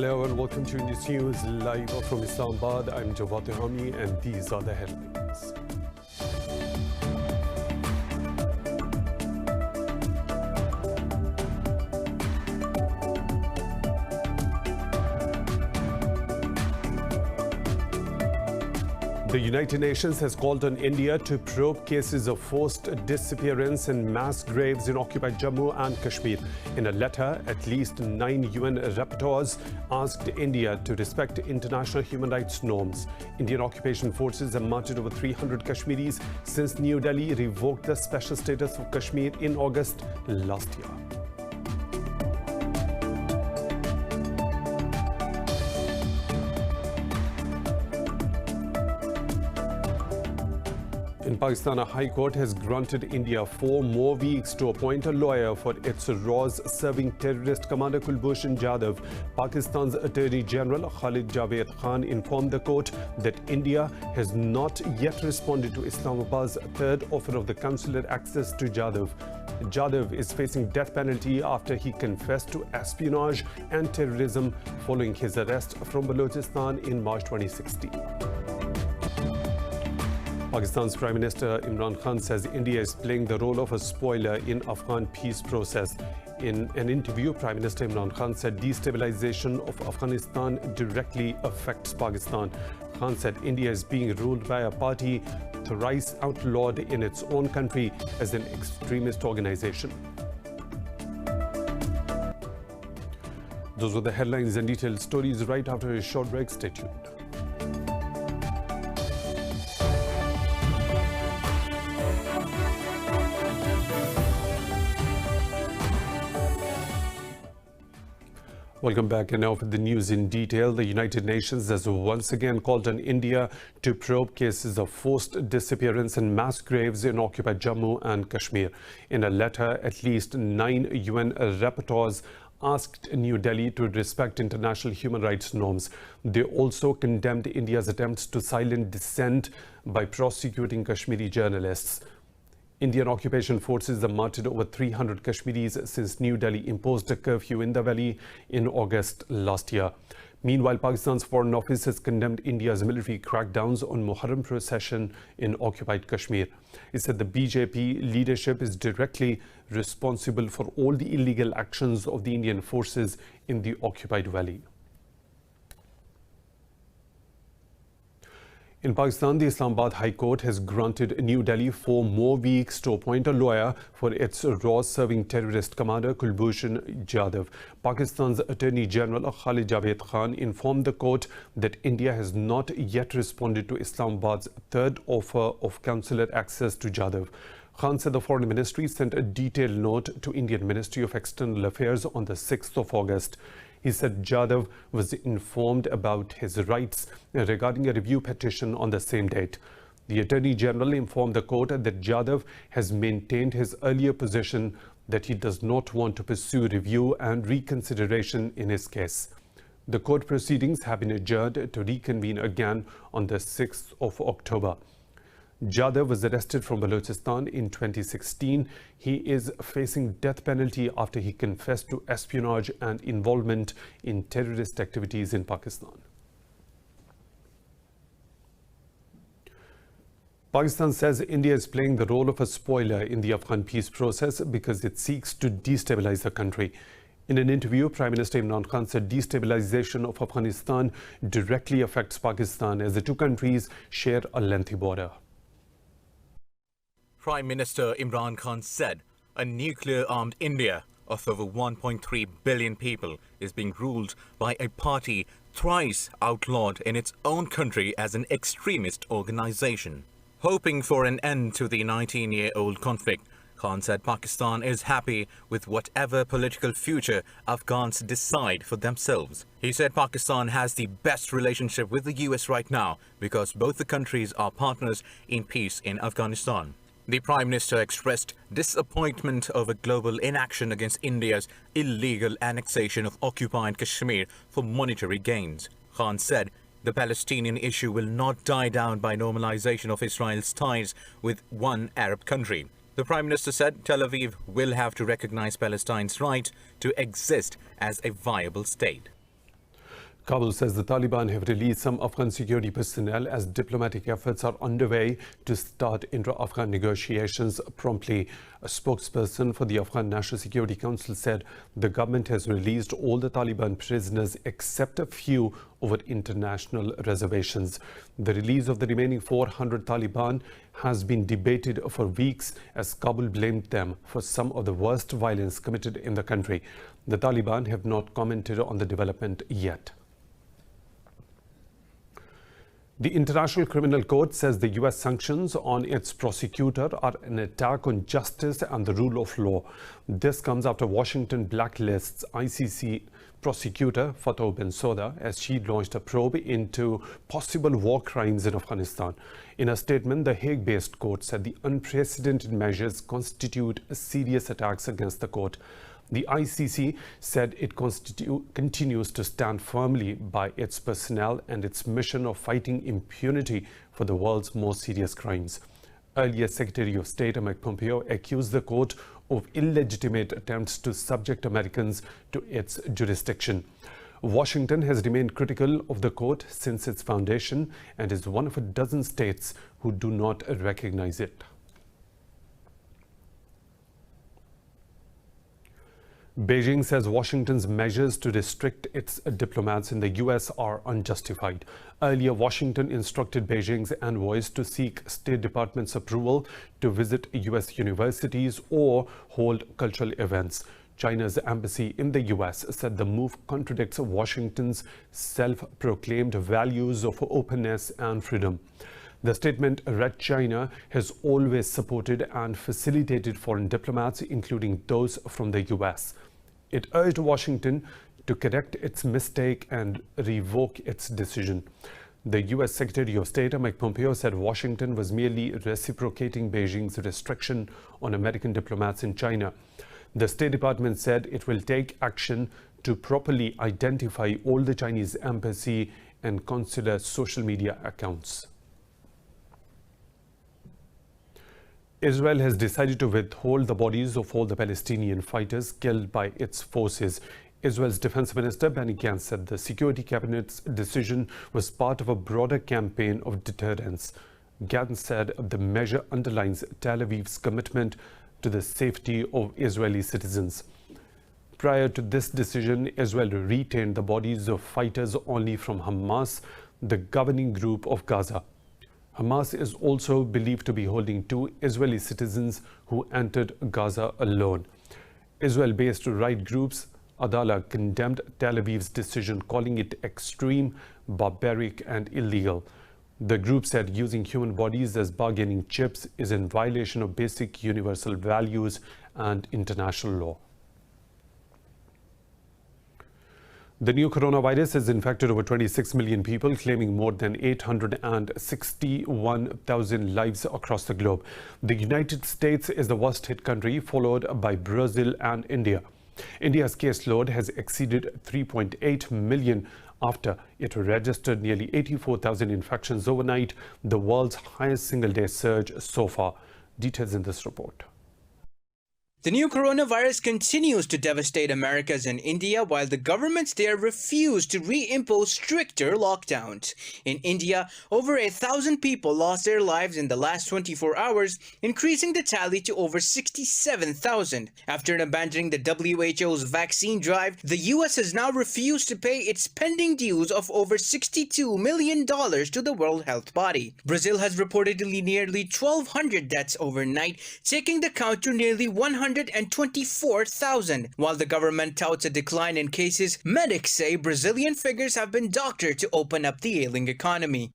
Hello and welcome to Indus News live from Islamabad. I'm Govt and these are the headlines. The United Nations has called on India to probe cases of forced disappearance and mass graves in occupied Jammu and Kashmir. In a letter, at least 9 UN rapporteurs asked India to respect international human rights norms. Indian occupation forces have martyred over 300 Kashmiris since New Delhi revoked the special status of Kashmir in August last year. In Pakistan, a High Court has granted India 4 more weeks to appoint a lawyer for its RAWS-serving terrorist commander Kulbhushan Jadhav. Pakistan's Attorney General Khalid Javed Khan informed the court that India has not yet responded to Islamabad's third offer of the consular access to Jadhav. Jadhav is facing death penalty after he confessed to espionage and terrorism following his arrest from Balochistan in March 2016. Pakistan's Prime Minister Imran Khan says India is playing the role of a spoiler in Afghan peace process. In an interview, Prime Minister Imran Khan said destabilization of Afghanistan directly affects Pakistan. Khan said India is being ruled by a party thrice outlawed in its own country as an extremist organization. Those were the headlines and detailed stories. Right after a short break, stay tuned. Welcome back, and now for the news in detail. The United Nations has once again called on India to probe cases of forced disappearance and mass graves in occupied Jammu and Kashmir. In a letter, at least 9 UN rapporteurs asked New Delhi to respect international human rights norms. They also condemned India's attempts to silence dissent by prosecuting Kashmiri journalists. Indian occupation forces have martyred over 300 Kashmiris since New Delhi imposed a curfew in the valley in August last year. Meanwhile, Pakistan's Foreign Office has condemned India's military crackdowns on Muharram procession in occupied Kashmir. It said the BJP leadership is directly responsible for all the illegal actions of the Indian forces in the occupied valley. In Pakistan, the Islamabad High Court has granted New Delhi 4 more weeks to appoint a lawyer for its RAWS-serving terrorist commander Kulbhushan Jadhav. Pakistan's Attorney General Khalid Javed Khan informed the court that India has not yet responded to Islamabad's third offer of consular access to Jadhav. Khan said the Foreign Ministry sent a detailed note to Indian Ministry of External Affairs on the 6th of August. He said Jadhav was informed about his rights regarding a review petition on the same date. The Attorney General informed the court that Jadhav has maintained his earlier position that he does not want to pursue review and reconsideration in his case. The court proceedings have been adjourned to reconvene again on the 6th of October. Jadhav was arrested from Balochistan in 2016. He is facing death penalty after he confessed to espionage and involvement in terrorist activities in Pakistan. Pakistan says India is playing the role of a spoiler in the Afghan peace process because it seeks to destabilize the country. In an interview, Prime Minister Imran Khan said destabilization of Afghanistan directly affects Pakistan as the two countries share a lengthy border. Prime Minister Imran Khan said a nuclear-armed India of over 1.3 billion people is being ruled by a party thrice outlawed in its own country as an extremist organization. Hoping for an end to the 19-year-old conflict, Khan said Pakistan is happy with whatever political future Afghans decide for themselves. He said Pakistan has the best relationship with the US right now because both the countries are partners in peace in Afghanistan. The Prime Minister expressed disappointment over global inaction against India's illegal annexation of occupied Kashmir for monetary gains. Khan said the Palestinian issue will not die down by normalization of Israel's ties with one Arab country. The Prime Minister said Tel Aviv will have to recognize Palestine's right to exist as a viable state. Kabul says the Taliban have released some Afghan security personnel as diplomatic efforts are underway to start intra-Afghan negotiations promptly. A spokesperson for the Afghan National Security Council said the government has released all the Taliban prisoners except a few over international reservations. The release of the remaining 400 Taliban has been debated for weeks as Kabul blamed them for some of the worst violence committed in the country. The Taliban have not commented on the development yet. The International Criminal Court says the U.S. sanctions on its prosecutor are an attack on justice and the rule of law. This comes after Washington blacklists ICC prosecutor Fatou Bensouda as she launched a probe into possible war crimes in Afghanistan. In a statement, the Hague-based court said the unprecedented measures constitute serious attacks against the court. The ICC said it continues to stand firmly by its personnel and its mission of fighting impunity for the world's most serious crimes. Earlier, Secretary of State Mike Pompeo accused the court of illegitimate attempts to subject Americans to its jurisdiction. Washington has remained critical of the court since its foundation and is one of a dozen states who do not recognize it. Beijing says Washington's measures to restrict its diplomats in the U.S. are unjustified. Earlier, Washington instructed Beijing's envoys to seek State Department's approval to visit U.S. universities or hold cultural events. China's embassy in the U.S. said the move contradicts Washington's self-proclaimed values of openness and freedom. The statement read China has always supported and facilitated foreign diplomats, including those from the U.S. It urged Washington to correct its mistake and revoke its decision. The U.S. Secretary of State Mike Pompeo said Washington was merely reciprocating Beijing's restriction on American diplomats in China. The State Department said it will take action to properly identify all the Chinese embassy and consular social media accounts. Israel has decided to withhold the bodies of all the Palestinian fighters killed by its forces. Israel's Defense Minister Benny Gantz said the Security Cabinet's decision was part of a broader campaign of deterrence. Gantz said the measure underlines Tel Aviv's commitment to the safety of Israeli citizens. Prior to this decision, Israel retained the bodies of fighters only from Hamas, the governing group of Gaza. Hamas is also believed to be holding 2 Israeli citizens who entered Gaza alone. Israel-based right groups Adala condemned Tel Aviv's decision, calling it extreme, barbaric and illegal. The group said using human bodies as bargaining chips is in violation of basic universal values and international law. The new coronavirus has infected over 26 million people, claiming more than 861,000 lives across the globe. The United States is the worst hit country, followed by Brazil and India. India's caseload has exceeded 3.8 million after it registered nearly 84,000 infections overnight, the world's highest single-day surge so far. Details in this report. The new coronavirus continues to devastate Americas and India, while the governments there refuse to reimpose stricter lockdowns. In India, over 1,000 people lost their lives in the last 24 hours, increasing the tally to over 67,000. After abandoning the WHO's vaccine drive, the US has now refused to pay its pending dues of over $62 million to the World Health Body. Brazil has reportedly nearly 1,200 deaths overnight, taking the count to nearly 124,000. While the government touts a decline in cases, medics say Brazilian figures have been doctored to open up the ailing economy.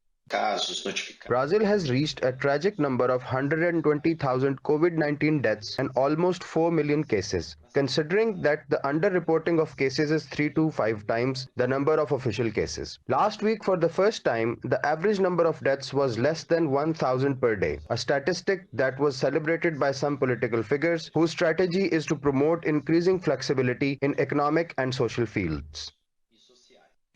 Brazil has reached a tragic number of 120,000 COVID-19 deaths and almost 4 million cases. Considering that the underreporting of cases is 3 to 5 times the number of official cases. Last week, for the first time, the average number of deaths was less than 1,000 per day, a statistic that was celebrated by some political figures whose strategy is to promote increasing flexibility in economic and social fields.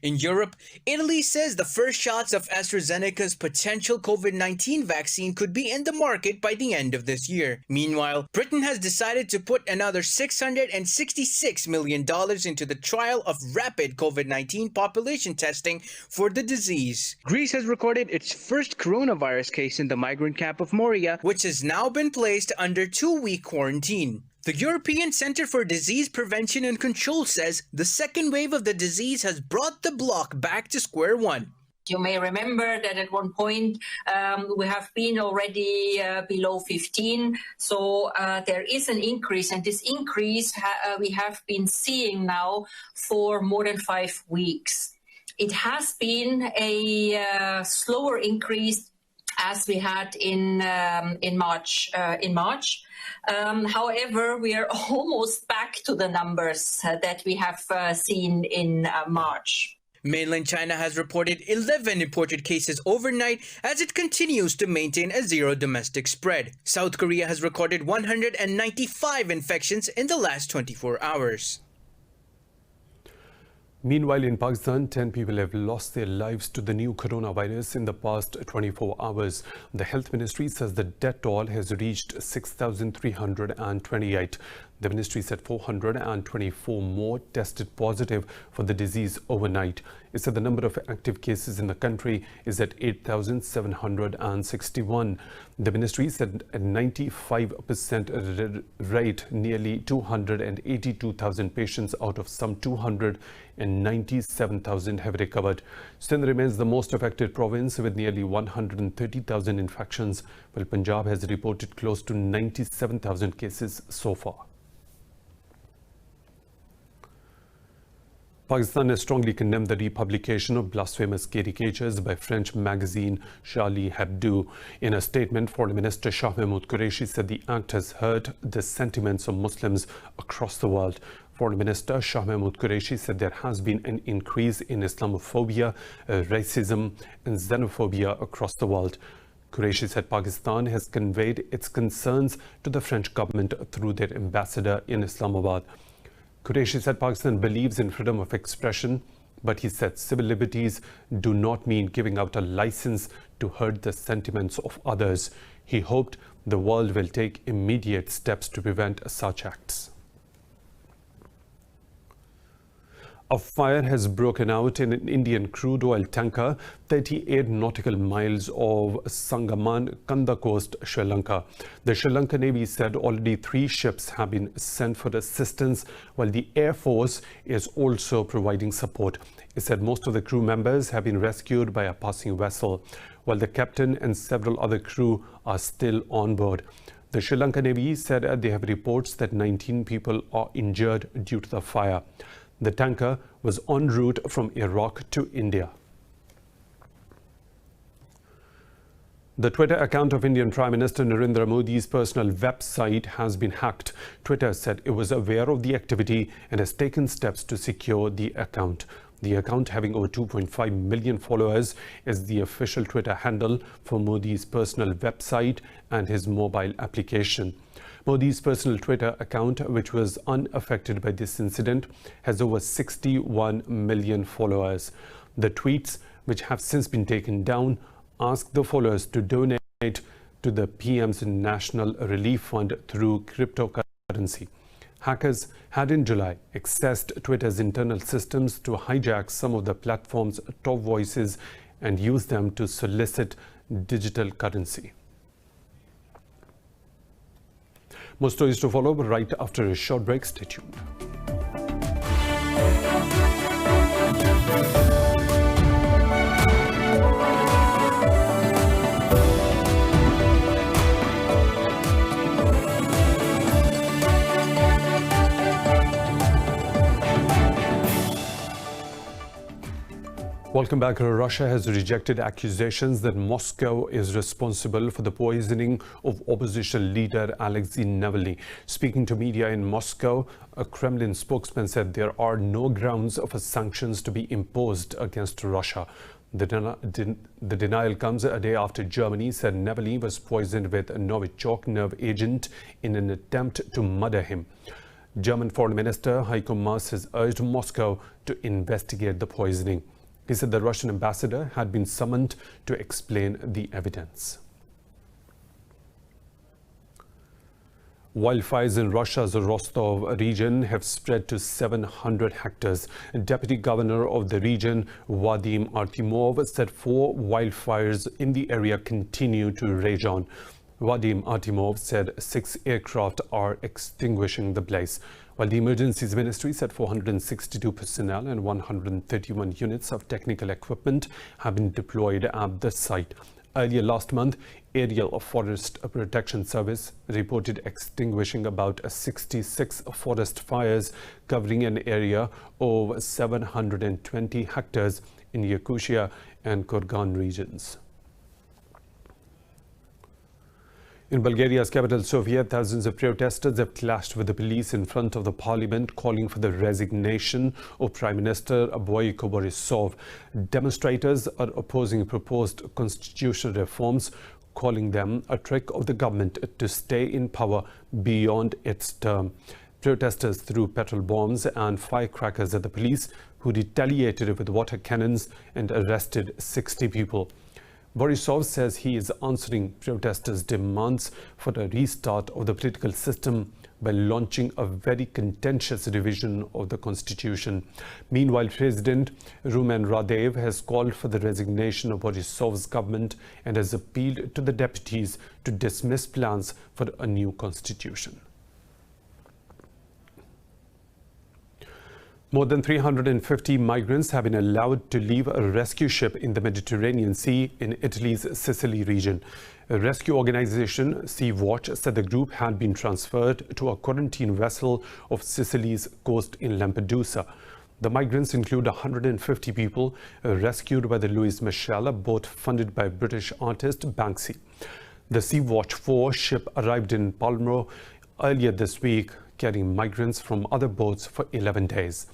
In Europe, Italy says the first shots of AstraZeneca's potential COVID-19 vaccine could be in the market by the end of this year. Meanwhile, Britain has decided to put another $666 million into the trial of rapid COVID-19 population testing for the disease. Greece has recorded its first coronavirus case in the migrant camp of Moria, which has now been placed under 2-week quarantine. The European Centre for Disease Prevention and Control says the second wave of the disease has brought the bloc back to square one. You may remember that at one point we have been already below 15. So there is an increase, and this increase we have been seeing now for more than 5 weeks. It has been a slower increase as we had in March. However, we are almost back to the numbers that we have seen in March. Mainland China has reported 11 imported cases overnight as it continues to maintain a zero domestic spread. South Korea has recorded 195 infections in the last 24 hours. Meanwhile, in Pakistan, 10 people have lost their lives to the new coronavirus in the past 24 hours. The health ministry says the death toll has reached 6,328. The ministry said 424 more tested positive for the disease overnight. It said the number of active cases in the country is at 8,761. The ministry said a 95% rate, nearly 282,000 patients out of some 297,000 have recovered. Sindh remains the most affected province with nearly 130,000 infections, while Punjab has reported close to 97,000 cases so far. Pakistan has strongly condemned the republication of blasphemous caricatures by French magazine Charlie Hebdo. In a statement, Foreign Minister Shah Mahmood Qureshi said the act has hurt the sentiments of Muslims across the world. Foreign Minister Shah Mahmood Qureshi said there has been an increase in Islamophobia, racism and xenophobia across the world. Qureshi said Pakistan has conveyed its concerns to the French government through their ambassador in Islamabad. Qureshi said Pakistan believes in freedom of expression, but he said civil liberties do not mean giving out a license to hurt the sentiments of others. He hoped the world will take immediate steps to prevent such acts. A fire has broken out in an Indian crude oil tanker 38 nautical miles of Sangaman, Kanda coast, Sri Lanka. The Sri Lanka Navy said already 3 ships have been sent for assistance, while the Air Force is also providing support. It said most of the crew members have been rescued by a passing vessel, while the captain and several other crew are still on board. The Sri Lanka Navy said they have reports that 19 people are injured due to the fire. The tanker was en route from Iraq to India. The Twitter account of Indian Prime Minister Narendra Modi's personal website has been hacked. Twitter said it was aware of the activity and has taken steps to secure the account. The account, having over 2.5 million followers, is the official Twitter handle for Modi's personal website and his mobile application. Modi's personal Twitter account, which was unaffected by this incident, has over 61 million followers. The tweets, which have since been taken down, ask the followers to donate to the PM's National Relief Fund through cryptocurrency. Hackers had in July accessed Twitter's internal systems to hijack some of the platform's top voices and use them to solicit digital currency. More stories to follow right after a short break. Stay tuned. Welcome back. Russia has rejected accusations that Moscow is responsible for the poisoning of opposition leader Alexei Navalny. Speaking to media in Moscow, a Kremlin spokesman said there are no grounds for sanctions to be imposed against Russia. The denial comes a day after Germany said Navalny was poisoned with a Novichok nerve agent in an attempt to murder him. German Foreign Minister Heiko Maas has urged Moscow to investigate the poisoning. He said the Russian ambassador had been summoned to explain the evidence. Wildfires in Russia's Rostov region have spread to 700 hectares. Deputy Governor of the region, Vadim Artemov, said 4 wildfires in the area continue to rage on. Vadim Artemov said 6 aircraft are extinguishing the blaze, while the Emergencies Ministry said 462 personnel and 131 units of technical equipment have been deployed at the site. Earlier last month, Aerial Forest Protection Service reported extinguishing about 66 forest fires covering an area of 720 hectares in Yakutia and Kurgan regions. In Bulgaria's capital, Sofia, thousands of protesters have clashed with the police in front of the parliament, calling for the resignation of Prime Minister Boyko Borisov. Demonstrators are opposing proposed constitutional reforms, calling them a trick of the government to stay in power beyond its term. Protesters threw petrol bombs and firecrackers at the police, who retaliated with water cannons and arrested 60 people. Borisov says he is answering protesters' demands for a restart of the political system by launching a very contentious revision of the constitution. Meanwhile, President Rumen Radev has called for the resignation of Borisov's government and has appealed to the deputies to dismiss plans for a new constitution. More than 350 migrants have been allowed to leave a rescue ship in the Mediterranean Sea in Italy's Sicily region. A rescue organization, Sea Watch, said the group had been transferred to a quarantine vessel off Sicily's coast in Lampedusa. The migrants include 150 people rescued by the Louis Michel boat funded by British artist Banksy. The Sea Watch 4 ship arrived in Palermo earlier this week, carrying migrants from other boats for 11 days.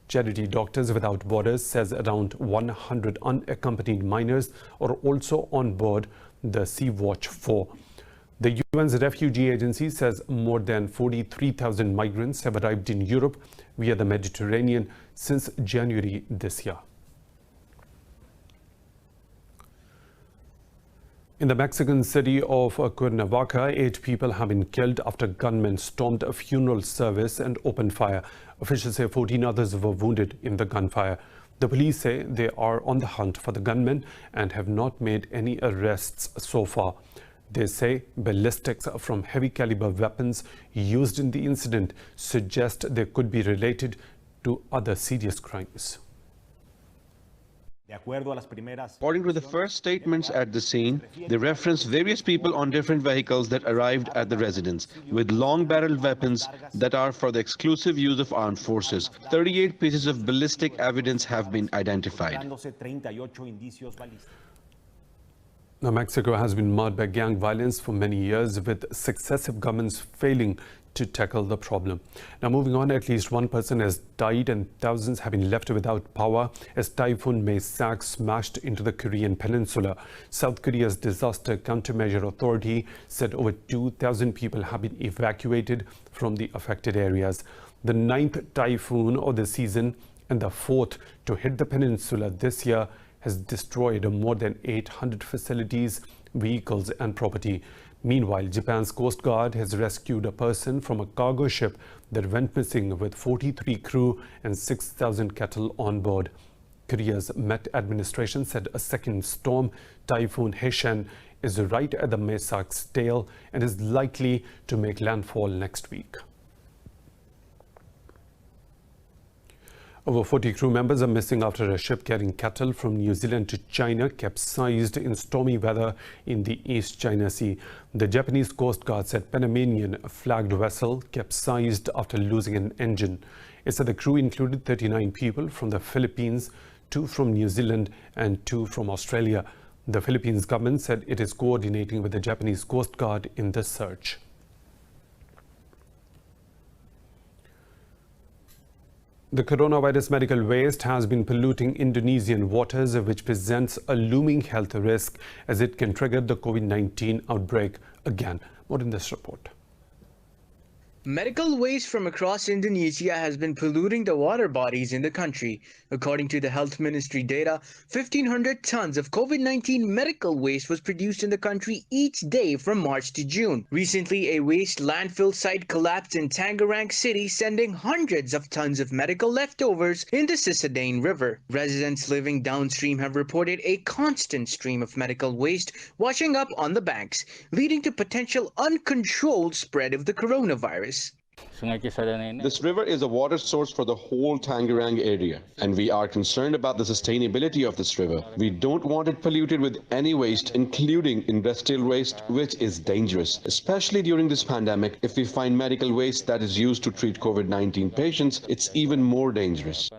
Charity Doctors Without Borders says around 100 unaccompanied minors are also on board the Sea Watch 4. The UN's refugee agency says more than 43,000 migrants have arrived in Europe via the Mediterranean since January this year. In the Mexican city of Cuernavaca, 8 people have been killed after gunmen stormed a funeral service and opened fire. Officials say 14 others were wounded in the gunfire. The police say they are on the hunt for the gunmen and have not made any arrests so far. They say ballistics from heavy caliber weapons used in the incident suggest they could be related to other serious crimes. According to the first statements at the scene, they reference various people on different vehicles that arrived at the residence with long-barreled weapons that are for the exclusive use of armed forces. 38 pieces of ballistic evidence have been identified. Now, Mexico has been marred by gang violence for many years, with successive governments failing to tackle the problem. Now, moving on, at least 1 person has died and thousands have been left without power as Typhoon MAYSAK smashed into the Korean peninsula. South Korea's Disaster Countermeasure Authority said over 2,000 people have been evacuated from the affected areas. The 9th typhoon of the season and the 4th to hit the peninsula this year has destroyed more than 800 facilities, vehicles and property. Meanwhile, Japan's Coast Guard has rescued a person from a cargo ship that went missing with 43 crew and 6,000 cattle on board. Korea's Met administration said a second storm, Typhoon Haeshan, is right at the MAYSAK's tail and is likely to make landfall next week. Over 40 crew members are missing after a ship carrying cattle from New Zealand to China capsized in stormy weather in the East China Sea. The Japanese Coast Guard said Panamanian flagged vessel capsized after losing an engine. It said the crew included 39 people from the Philippines, 2 from New Zealand and 2 from Australia. The Philippines government said it is coordinating with the Japanese Coast Guard in the search. The coronavirus medical waste has been polluting Indonesian waters, which presents a looming health risk as it can trigger the COVID-19 outbreak again. More in this report. Medical waste from across Indonesia has been polluting the water bodies in the country. According to the Health Ministry data, 1,500 tons of COVID-19 medical waste was produced in the country each day from March to June. Recently, a waste landfill site collapsed in Tangerang City, sending hundreds of tons of medical leftovers in the Sisadane River. Residents living downstream have reported a constant stream of medical waste washing up on the banks, leading to potential uncontrolled spread of the coronavirus. This river is a water source for the whole Tangerang area, and we are concerned about the sustainability of this river. We don't want it polluted with any waste, including industrial waste, which is dangerous, especially during this pandemic. If we find medical waste that is used to treat COVID-19 patients, it's even more dangerous.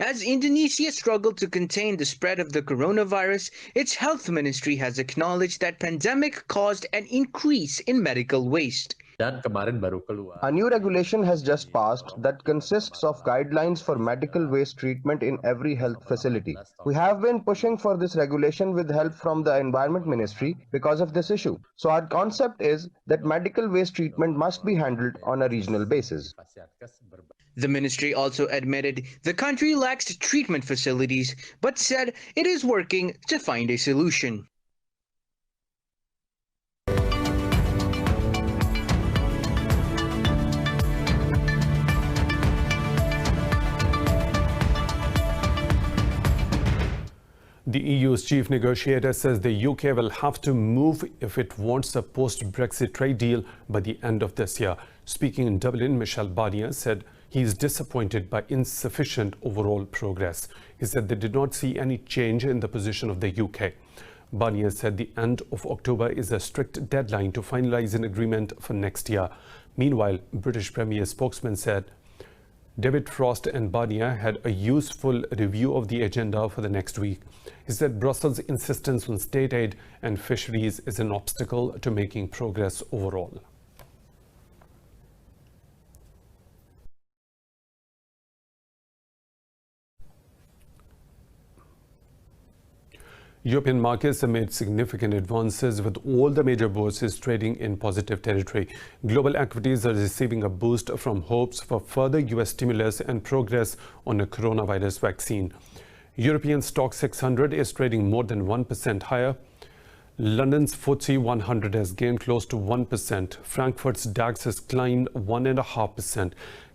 As Indonesia struggled to contain the spread of the coronavirus, its health ministry has acknowledged that pandemic caused an increase in medical waste. A new regulation has just passed that consists of guidelines for medical waste treatment in every health facility. We have been pushing for this regulation with help from the Environment Ministry because of this issue. So our concept is that medical waste treatment must be handled on a regional basis. The ministry also admitted the country lacks treatment facilities, but said it is working to find a solution. The EU's chief negotiator says the UK will have to move if it wants a post-Brexit trade deal by the end of this year. Speaking in Dublin, Michel Barnier said he is disappointed by insufficient overall progress. He said they did not see any change in the position of the UK. Barnier said the end of October is a strict deadline to finalize an agreement for next year. Meanwhile, British Premier spokesman said David Frost and Barnier had a useful review of the agenda for the next week. He said Brussels' insistence on state aid and fisheries is an obstacle to making progress overall. European markets have made significant advances with all the major bourses trading in positive territory. Global equities are receiving a boost from hopes for further US stimulus and progress on a coronavirus vaccine. European stock 600 is trading more than 1% higher. London's FTSE 100 has gained close to 1%. Frankfurt's DAX has climbed 1.5%.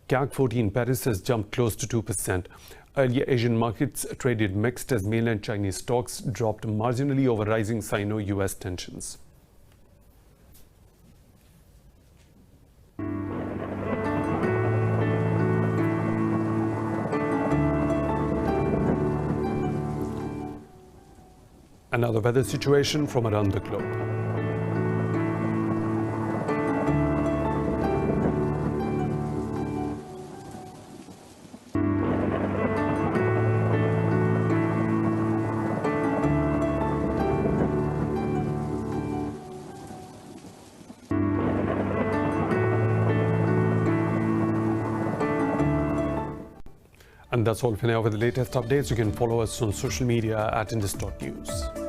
CAC 40 in Paris has jumped close to 2%. Earlier Asian markets traded mixed as mainland Chinese stocks dropped marginally over rising Sino-US tensions. Another weather situation from around the globe. And that's all for now. For the latest updates, you can follow us on social media at Indus.News.